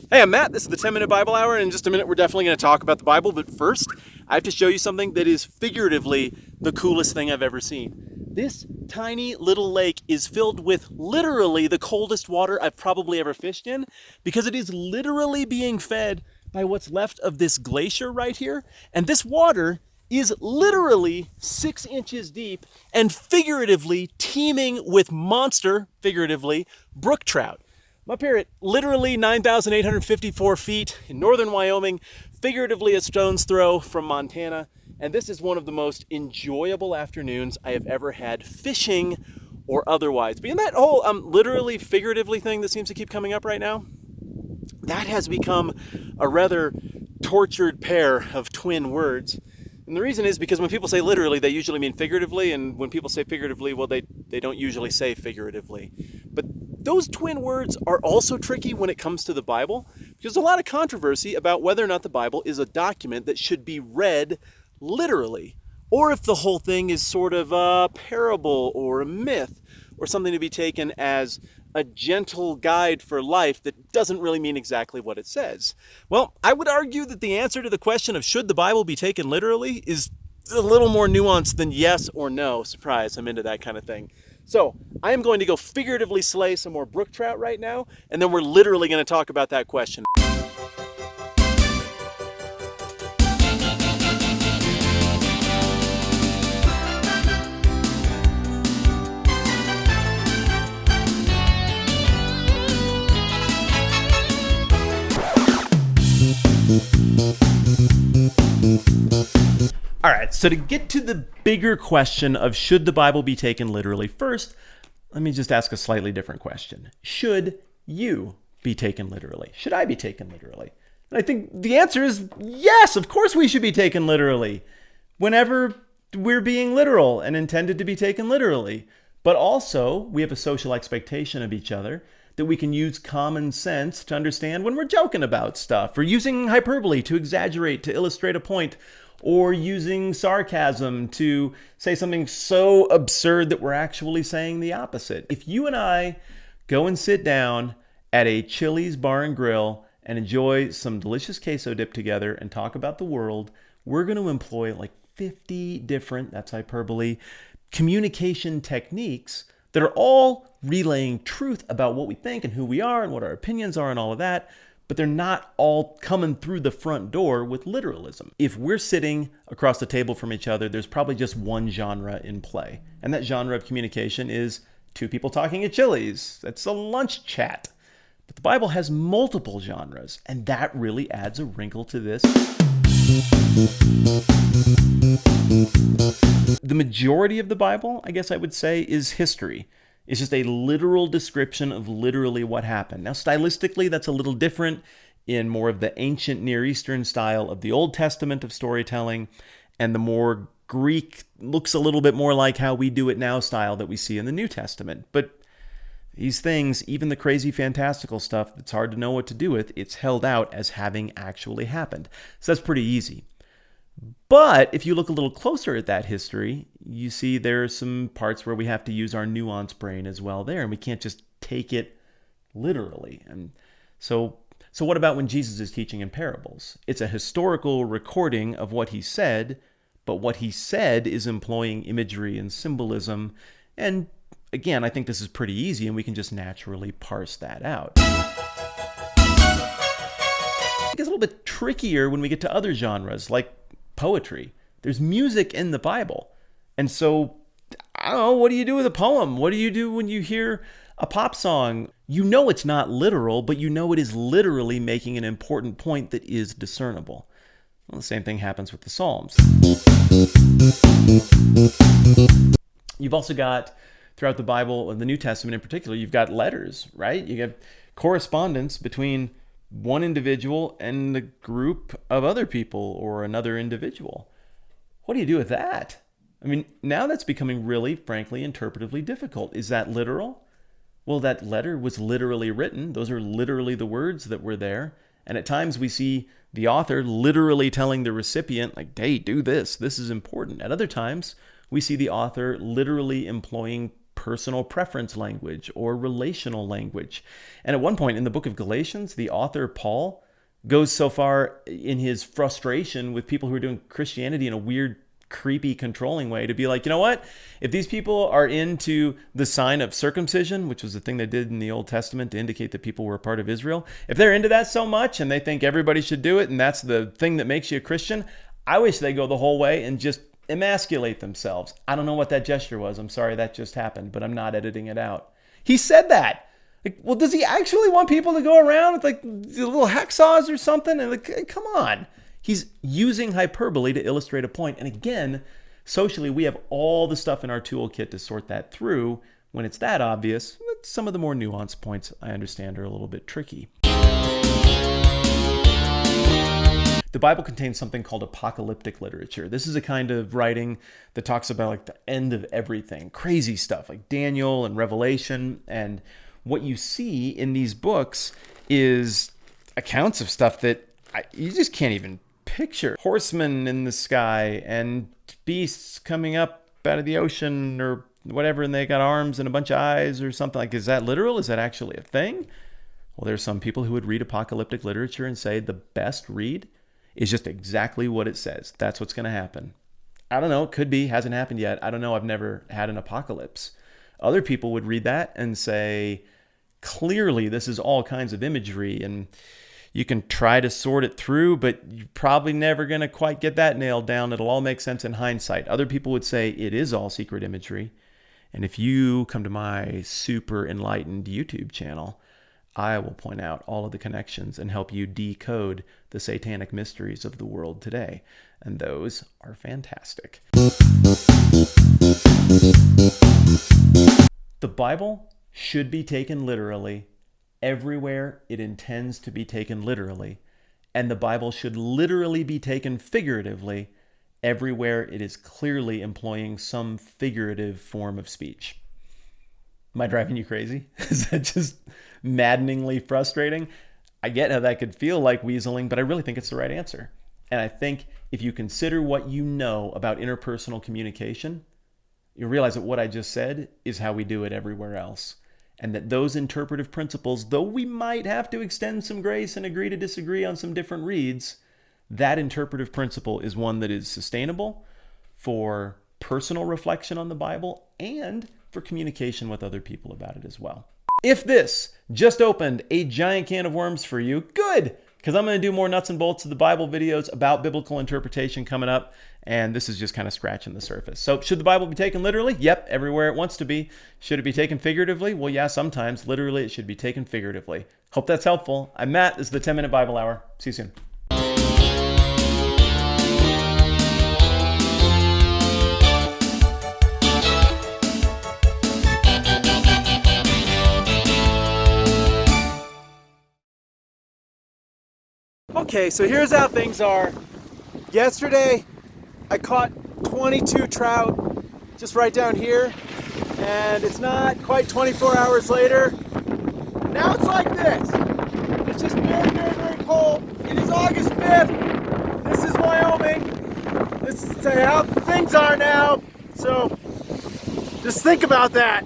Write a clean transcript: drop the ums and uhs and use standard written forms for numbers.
Hey, I'm Matt. This is the 10-Minute Bible Hour, and in just a minute we're definitely going to talk about the Bible, but first, I have to show you something that is figuratively the coolest thing I've ever seen. This tiny little lake is filled with literally the coldest water I've probably ever fished in, because it is literally being fed by what's left of this glacier right here, and this water is literally 6 inches deep and figuratively teeming with monster, figuratively, brook trout. I'm up here at literally 9,854 feet in northern Wyoming, figuratively a stone's throw from Montana, and this is one of the most enjoyable afternoons I have ever had fishing or otherwise. But in that whole literally, figuratively thing that seems to keep coming up right now, that has become a rather tortured pair of twin words. And the reason is because when people say literally, they usually mean figuratively, and when people say figuratively, well, they don't usually say figuratively. But those twin words are also tricky when it comes to the Bible, because there's a lot of controversy about whether or not the Bible is a document that should be read literally, or if the whole thing is sort of a parable or a myth, or something to be taken as a gentle guide for life that doesn't really mean exactly what it says. Well, I would argue that the answer to the question of should the Bible be taken literally is a little more nuanced than yes or no. Surprise, I'm into that kind of thing. So I am going to go figuratively slay some more brook trout right now, and then we're literally going to talk about that question. All right, so to get to the bigger question of should the Bible be taken literally, first, let me just ask a slightly different question. Should you be taken literally? Should I be taken literally? And I think the answer is yes, of course we should be taken literally whenever we're being literal and intended to be taken literally. But also, we have a social expectation of each other that we can use common sense to understand when we're joking about stuff, or using hyperbole to exaggerate, to illustrate a point, or using sarcasm to say something so absurd that we're actually saying the opposite. If you and I go and sit down at a Chili's bar and grill and enjoy some delicious queso dip together and talk about the world, we're going to employ like 50 different, that's hyperbole, communication techniques that are all relaying truth about what we think and who we are and what our opinions are and all of that, but they're not all coming through the front door with literalism. If we're sitting across the table from each other, there's probably just one genre in play, and that genre of communication is two people talking at Chili's. That's a lunch chat. But the Bible has multiple genres, and that really adds a wrinkle to this. The majority of the Bible, I guess I would say, is history. It's just a literal description of literally what happened. Now, stylistically, that's a little different in more of the ancient Near Eastern style of the Old Testament of storytelling, and the more Greek looks a little bit more like how we do it now style that we see in the New Testament. But these things, even the crazy fantastical stuff that's hard to know what to do with, it's held out as having actually happened. So that's pretty easy. But if you look a little closer at that history, you see there are some parts where we have to use our nuance brain as well there, and we can't just take it literally. And so what about when Jesus is teaching in parables? It's a historical recording of what he said, but what he said is employing imagery and symbolism. And again, I think this is pretty easy, and we can just naturally parse that out. It gets a little bit trickier when we get to other genres, like poetry. There's music in the Bible. And so, I don't know, what do you do with a poem? What do you do when you hear a pop song? You know it's not literal, but you know it is literally making an important point that is discernible. Well, the same thing happens with the Psalms. You've also got, throughout the Bible, and the New Testament in particular, you've got letters, right? You have correspondence between one individual and a group of other people or another individual. What do you do with that? I mean, now that's becoming really, frankly, interpretively difficult. Is that literal? Well, that letter was literally written. Those are literally the words that were there. And at times we see the author literally telling the recipient, like, hey, do this. This is important. At other times, we see the author literally employing personal preference language or relational language. And at one point in the book of Galatians, the author Paul goes so far in his frustration with people who are doing Christianity in a weird, creepy, controlling way to be like, you know what? If these people are into the sign of circumcision, which was the thing they did in the Old Testament to indicate that people were a part of Israel, if they're into that so much and they think everybody should do it and that's the thing that makes you a Christian, I wish they go the whole way and just emasculate themselves. I don't know what that gesture was. I'm sorry that just happened, but I'm not editing it out. He said that. Like, well, does he actually want people to go around with like little hacksaws or something? And like, come on. He's using hyperbole to illustrate a point. And again, socially, we have all the stuff in our toolkit to sort that through. When it's that obvious, some of the more nuanced points I understand are a little bit tricky. The Bible contains something called apocalyptic literature. This is a kind of writing that talks about like the end of everything, crazy stuff like Daniel and Revelation. And what you see in these books is accounts of stuff that you just can't even picture. Horsemen in the sky and beasts coming up out of the ocean or whatever, and they got arms and a bunch of eyes or something. Like, is that literal? Is that actually a thing? Well, there's some people who would read apocalyptic literature and say the best read is just exactly what it says. That's what's going to happen. I don't know. It could be. Hasn't happened yet. I don't know. I've never had an apocalypse. Other people would read that and say, clearly, this is all kinds of imagery, and you can try to sort it through, but you're probably never going to quite get that nailed down. It'll all make sense in hindsight. Other people would say it is all secret imagery. And if you come to my super enlightened YouTube channel, I will point out all of the connections and help you decode the satanic mysteries of the world today. And those are fantastic. The Bible should be taken literally everywhere it intends to be taken literally. And the Bible should literally be taken figuratively everywhere it is clearly employing some figurative form of speech. Am I driving you crazy? Is that just maddeningly frustrating? I get how that could feel like weaseling, but I really think it's the right answer. And I think if you consider what you know about interpersonal communication, you realize that what I just said is how we do it everywhere else. And that those interpretive principles, though we might have to extend some grace and agree to disagree on some different reads, that interpretive principle is one that is sustainable for personal reflection on the Bible and for communication with other people about it as well. If this just opened a giant can of worms for you, good, because I'm going to do more nuts and bolts of the Bible videos about biblical interpretation coming up, and this is just kind of scratching the surface. So should the Bible be taken literally? Yep, everywhere it wants to be. Should it be taken figuratively? Well, yeah, sometimes. Literally, it should be taken figuratively. Hope that's helpful. I'm Matt. This is the 10-Minute Bible Hour. See you soon. Okay, so here's how things are. Yesterday, I caught 22 trout just right down here, and it's not quite 24 hours later. Now it's like this. It's just very, very, very cold. It is August 5th. This is Wyoming. This is how things are now. So just think about that.